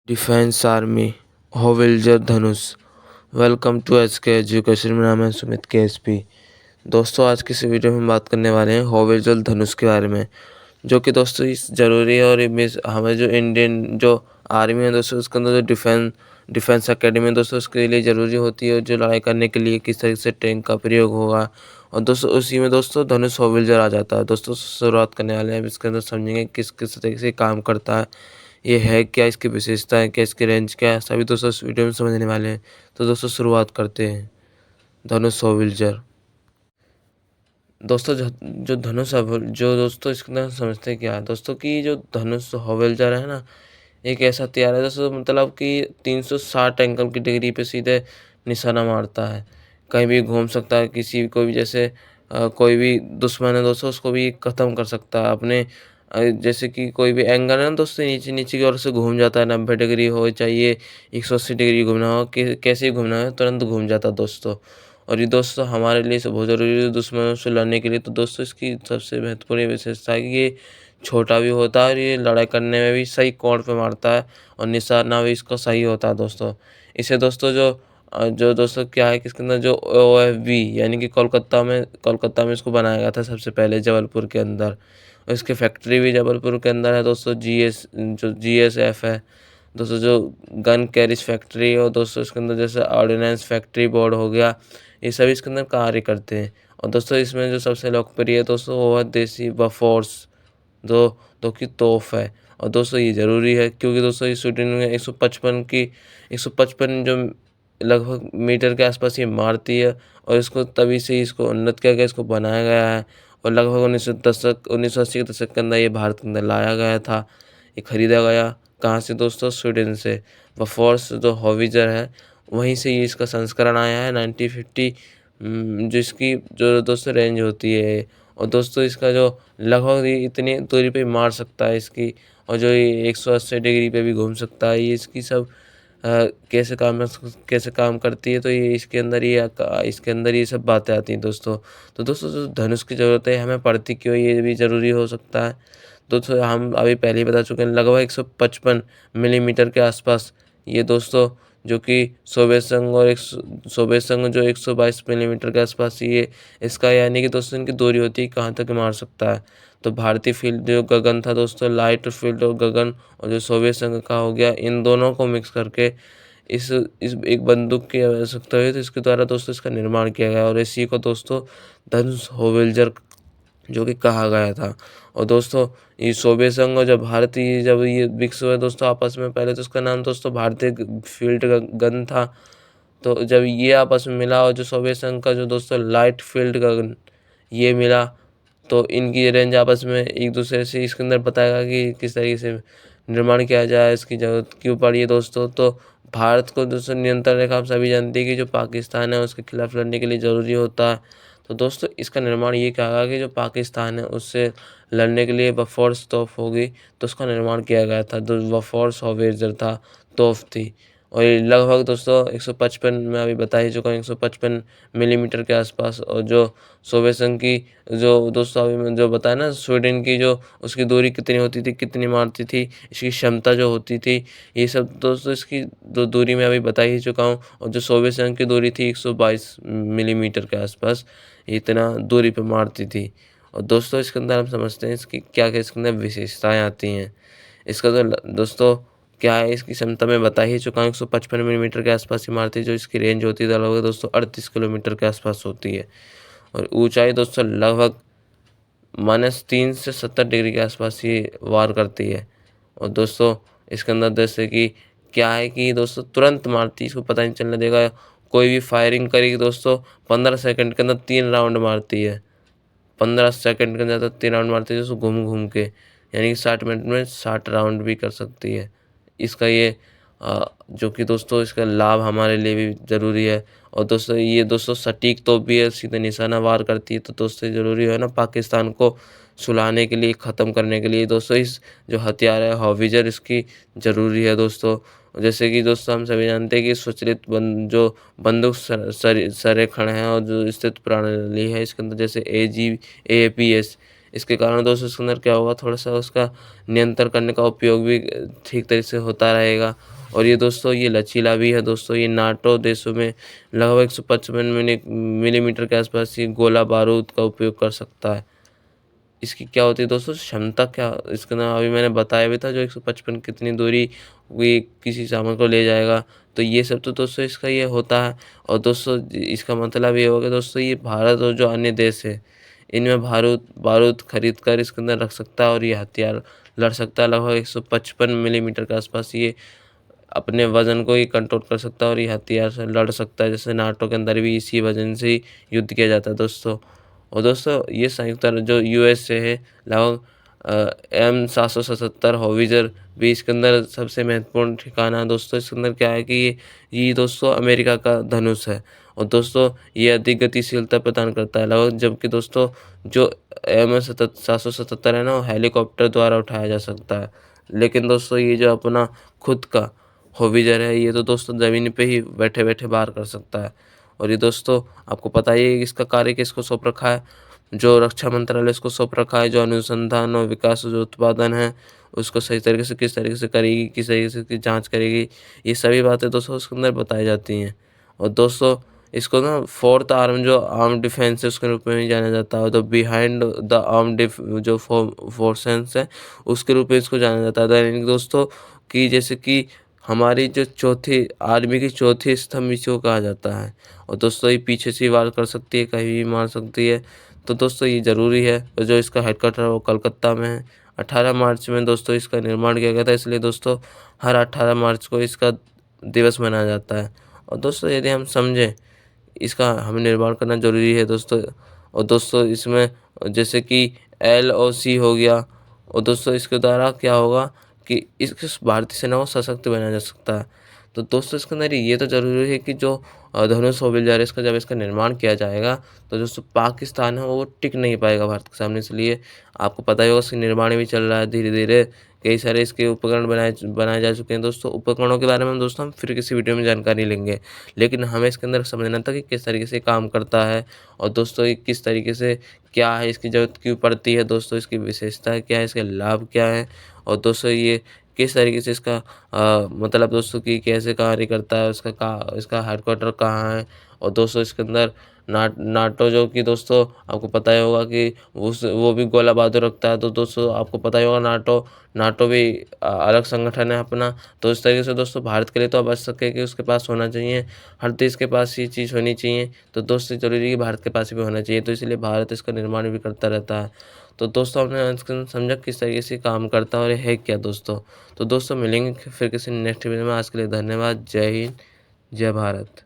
Defence army howitzer Dhanush. Welcome to HK education. मेरा नाम है सुमित के। दोस्तों, आज की इस वीडियो में हम बात करने वाले हैं होविल्जर धनुष के बारे में, जो कि दोस्तों इस ज़रूरी है। और हमें जो इंडियन जो आर्मी है दोस्तों, उसके अंदर जो डिफेंस एकेडमी है दोस्तों, उसके लिए ज़रूरी होती है। जो लड़ाई करने के लिए किस तरीके से टैंक का प्रयोग होगा, और दोस्तों उसी में दोस्तों धनुष होविल्जर आ जाता है। दोस्तों शुरुआत करने वाले हैं, इसके अंदर समझेंगे किस किस तरीके से काम करता है, ये है क्या, इसकी विशेषताएं क्या, इसकी रेंज क्या है, सभी दोस्तों इस वीडियो में समझने वाले हैं। तो दोस्तों शुरुआत करते हैं। धनुष होविल्जर दोस्तों, जो धनुष जो दोस्तों इसके अंदर समझते क्या है दोस्तों, कि जो धनुष होविल्जर है ना, एक ऐसा हथियार है दोस्तों, मतलब कि 360 एंगल की डिग्री पे सीधे निशाना मारता है। कहीं भी घूम सकता है, किसी को भी, जैसे कोई भी दुश्मन है दोस्तों, उसको भी ख़त्म कर सकता है अपने जैसे कि कोई भी एंगल है ना दोस्तों, नीचे नीचे की ओर से घूम जाता है। 90 डिग्री हो चाहिए, 180 डिग्री घूमना हो, कैसे ही घूमना हो, तुरंत घूम जाता है दोस्तों। और ये दोस्तों हमारे लिए सब बहुत ज़रूरी है दुश्मनों से लड़ने के लिए। तो दोस्तों इसकी सबसे महत्वपूर्ण विशेषता है कि ये छोटा भी होता है, और ये लड़ाई करने में भी सही कोण पे मारता है, और निशाना भी इसका सही होता है दोस्तों। इसे दोस्तों जो दोस्तों क्या है कि इसके अंदर जो OFV यानी कि कोलकाता में इसको बनाया गया था सबसे पहले, जबलपुर के अंदर। और इसकी फैक्ट्री भी जबलपुर के अंदर है दोस्तों। GSF है दोस्तों, जो गन कैरिज फैक्ट्री। और दोस्तों इसके अंदर जैसे ऑर्डिनेंस फैक्ट्री बोर्ड हो गया, ये सभी इसके अंदर कार्य करते हैं। और दोस्तों इसमें जो सबसे लोकप्रिय है दोस्तों, वो है देसी बफोर्स, जो कि तोप है। और दोस्तों ये ज़रूरी है, क्योंकि दोस्तों इस शूटिंग में 155 जो लगभग मीटर के आसपास ये मारती है। और इसको तभी से इसको उन्नत किया गया, इसको बनाया गया है। और लगभग 1980 के दशक के अंदर ये भारत के अंदर लाया गया था। ये खरीदा गया कहाँ से दोस्तों? स्वीडन से। बफोर्स जो होविजर है, वहीं से ये इसका संस्करण आया है 1950, जिसकी जो दोस्तों रेंज होती है। और दोस्तों इसका जो लगभग ये इतनी दूरी पे मार सकता है इसकी, और जो ये 180 डिग्री पे भी घूम सकता है। ये इसकी सब कैसे काम करती है, तो ये इसके अंदर ये सब बातें आती हैं दोस्तों। तो दोस्तों जो धनुष की ज़रूरत है हमें पड़ती क्यों, ये भी ज़रूरी हो सकता है दोस्तों। हम अभी पहले ही बता चुके हैं, लगभग 155 मिलीमीटर के आसपास ये दोस्तों, जो कि सोवियत संघ जो 122 मिलीमीटर के आसपास ये इसका यानी कि दोस्तों इनकी दूरी होती है, कहाँ तक मार सकता है। तो भारतीय फील्ड जो गगन था दोस्तों, लाइट फील्ड और गगन, और जो सोवियत संघ का हो गया, इन दोनों को मिक्स करके इस एक बंदूक की आवश्यकता हुई, तो इसके द्वारा दोस्तों इसका निर्माण किया गया। और इसी को दोस्तों धनुष होविल्जर जो कि कहा गया था। और दोस्तों ये सोवियत संघ और जब ये विकसित हुए दोस्तों आपस में, पहले तो उसका नाम दोस्तों भारतीय फील्ड गन था। तो जब ये आपस में मिला, और जो सोवियत संघ का जो दोस्तों लाइट फील्ड गन ये मिला, तो इनकी रेंज आपस में एक दूसरे से इसके अंदर बताएगा कि किस तरीके से निर्माण किया जाए, इसकी ज़रूरत क्यों पड़ी है दोस्तों। तो भारत को दोस्तों नियंत्रण रेखा आप सभी जानते हैं कि जो पाकिस्तान है उसके खिलाफ लड़ने के लिए ज़रूरी होता है। तो दोस्तों इसका निर्माण ये कहा कि जो पाकिस्तान है उससे लड़ने के लिए बफोर्स तोप होगी, तो उसका निर्माण किया गया था। जो बफोर्स होवित्ज़र था, तोप थी। और ये लगभग दोस्तों 155, मैं अभी बता ही चुका हूँ, 155 मिलीमीटर के आसपास। और जो सोवियत संघ की जो दोस्तों अभी मैं जो बताया ना, स्वीडन की जो उसकी दूरी कितनी होती थी, कितनी मारती थी, इसकी क्षमता जो होती थी, ये सब दोस्तों इसकी दूरी मैं अभी बता ही चुका हूँ। और जो सोवियत संघ की दूरी थी 122 मिलीमीटर के आसपास, इतना दूरी पे मारती थी। और दोस्तों इसके अंदर हम समझते हैं इसकी क्या क्या इसके अंदर विशेषताएँ आती हैं। इसका जो दोस्तों क्या है, इसकी क्षमता मैं बता ही चुका हूँ, 155 मिलीमीटर के आसपास ही मारती है। जो इसकी रेंज होती है लगभग दोस्तों 38 किलोमीटर के आसपास होती है। और ऊंचाई दोस्तों लगभग -3 से 70 डिग्री के आसपास ये वार करती है। और दोस्तों इसके अंदर जैसे कि क्या है कि दोस्तों तुरंत मारती है, इसको पता नहीं चलने देगा। कोई भी फायरिंग करेगी दोस्तों, 15 सेकंड के अंदर 3 राउंड मारती है। 15 सेकंड के अंदर 3 राउंड मारती है दोस्तों, घूम घूम के, यानी कि 60 मिनट में 60 राउंड भी कर सकती है। इसका ये जो कि दोस्तों इसका लाभ हमारे लिए भी ज़रूरी है। और दोस्तों ये दोस्तों सटीक तोप भी है, सीधे निशाना वार करती है। तो दोस्तों ज़रूरी है ना, पाकिस्तान को सुलाने के लिए, ख़त्म करने के लिए दोस्तों इस जो हथियार है होवित्ज़र, इसकी ज़रूरी है दोस्तों। जैसे कि दोस्तों हम सभी जानते हैं कि स्वचालित जो बंदूक संरेखण है और जो स्थित प्रणाली है, इसके अंदर जैसे APS, इसके कारण दोस्तों इसके अंदर क्या होगा, थोड़ा सा उसका नियंत्रण करने का उपयोग भी ठीक तरीके से होता रहेगा। और ये दोस्तों ये लचीला भी है दोस्तों। ये नाटो देशों में लगभग 155 मिलीमीटर के आसपास ये गोला बारूद का उपयोग कर सकता है। इसकी क्या होती है दोस्तों क्षमता, क्या इसका ना अभी मैंने बताया भी था, जो 155 कितनी दूरी ये किसी सामान को ले जाएगा। तो ये सब तो दोस्तों इसका ये होता है। और दोस्तों इसका मतलब ये होगा दोस्तों, ये भारत और जो अन्य देश है इनमें बारूद बारूद खरीद कर इसके अंदर रख सकता है, और ये हथियार लड़ सकता है। लगभग 155 मिलीमीटर के आसपास ये अपने वजन को ही कंट्रोल कर सकता है, और ये हथियार से लड़ सकता है। जैसे नाटो के अंदर भी इसी वजन से ही युद्ध किया जाता है दोस्तों। और दोस्तों ये संयुक्त जो यूएसए है, लगभग M777 हॉविजर भी इसके अंदर सबसे महत्वपूर्ण ठिकाना है दोस्तों। इसके अंदर क्या है कि ये दोस्तों अमेरिका का धनुष है, और दोस्तों ये अधिक गतिशीलता प्रदान करता है लगभग, जबकि दोस्तों जो M777 है ना, वो हेलीकॉप्टर द्वारा उठाया जा सकता है। लेकिन दोस्तों ये जो अपना खुद का हॉविजर है, ये तो दोस्तों ज़मीन पे ही बैठे बैठे वार कर सकता है। और ये दोस्तों आपको पता ही है इसका कार्य किसको सौंप रखा है, जो रक्षा मंत्रालय इसको सौंप रखा है। जो अनुसंधान और विकास जो उत्पादन है उसको सही तरीके से किस तरीके से करेगी, किस तरीके से इसकी जाँच करेगी, ये सभी बातें दोस्तों उसके अंदर बताई जाती हैं। और दोस्तों इसको ना फोर्थ आर्म जो आर्म डिफेंस है उसके रूप में भी जाना जाता है। तो बिहाइंड द आर्म डिफ जो फोर्सेस है उसके रूप में इसको जाना जाता है। यानी कि दोस्तों कि जैसे कि हमारी जो चौथी आर्मी की चौथी स्तंभ इसको कहा जाता है। और दोस्तों ये पीछे से वार कर सकती है, कहीं भी मार सकती है। तो दोस्तों ये ज़रूरी है। और जो इसका हेडक्वार्टर है वो कलकत्ता में है। 18 मार्च में दोस्तों इसका निर्माण किया गया था, इसलिए दोस्तों हर 18 मार्च को इसका दिवस मनाया जाता है। और दोस्तों यदि हम समझें इसका हमें निर्माण करना ज़रूरी है दोस्तों। और दोस्तों इसमें जैसे कि LOC हो गया, और दोस्तों इसके द्वारा क्या होगा कि इस भारतीय सेना को सशक्त बनाया जा सकता है। तो दोस्तों इसके अंदर ये तो ज़रूरी है कि जो धनुष हॉविलज़र इसका जब इसका निर्माण किया जाएगा तो दोस्तों पाकिस्तान है वो टिक नहीं पाएगा भारत के सामने। इसलिए आपको पता ही होगा इसका निर्माण भी चल रहा है धीरे धीरे, कई सारे इसके उपकरण बनाए जा चुके हैं दोस्तों। उपकरणों के बारे में दोस्तों हम फिर किसी वीडियो में जानकारी लेंगे, लेकिन हमें इसके अंदर समझना था कि किस तरीके से काम करता है, और दोस्तों ये किस तरीके से क्या है, इसकी ज़रूरत क्यों पड़ती है दोस्तों, इसकी विशेषता क्या है, इसके लाभ क्या है, और दोस्तों ये किस तरीके से इसका मतलब दोस्तों कि कैसे कार्य करता है, इसका हेडक्वार्टर कहाँ है। और दोस्तों इसके अंदर नाटो जो कि दोस्तों आपको पता ही होगा कि वो भी गोला बारूद रखता है। तो दोस्तों आपको पता ही होगा नाटो भी अलग संगठन है अपना। तो इस तरीके से दोस्तों भारत के लिए तो आवश्यक है कि उसके पास होना चाहिए, हर देश के पास ये चीज़ होनी चाहिए। तो दोस्तों ज़रूरी है कि भारत के पास भी होना चाहिए, तो इसलिए भारत इसका निर्माण भी करता रहता है। तो दोस्तों आपने आज समझा किस तरीके से काम करता है और ये है क्या दोस्तों। तो दोस्तों मिलेंगे फिर किसी नेक्स्ट वीडियो में। आज के लिए धन्यवाद। जय हिंद, जय भारत।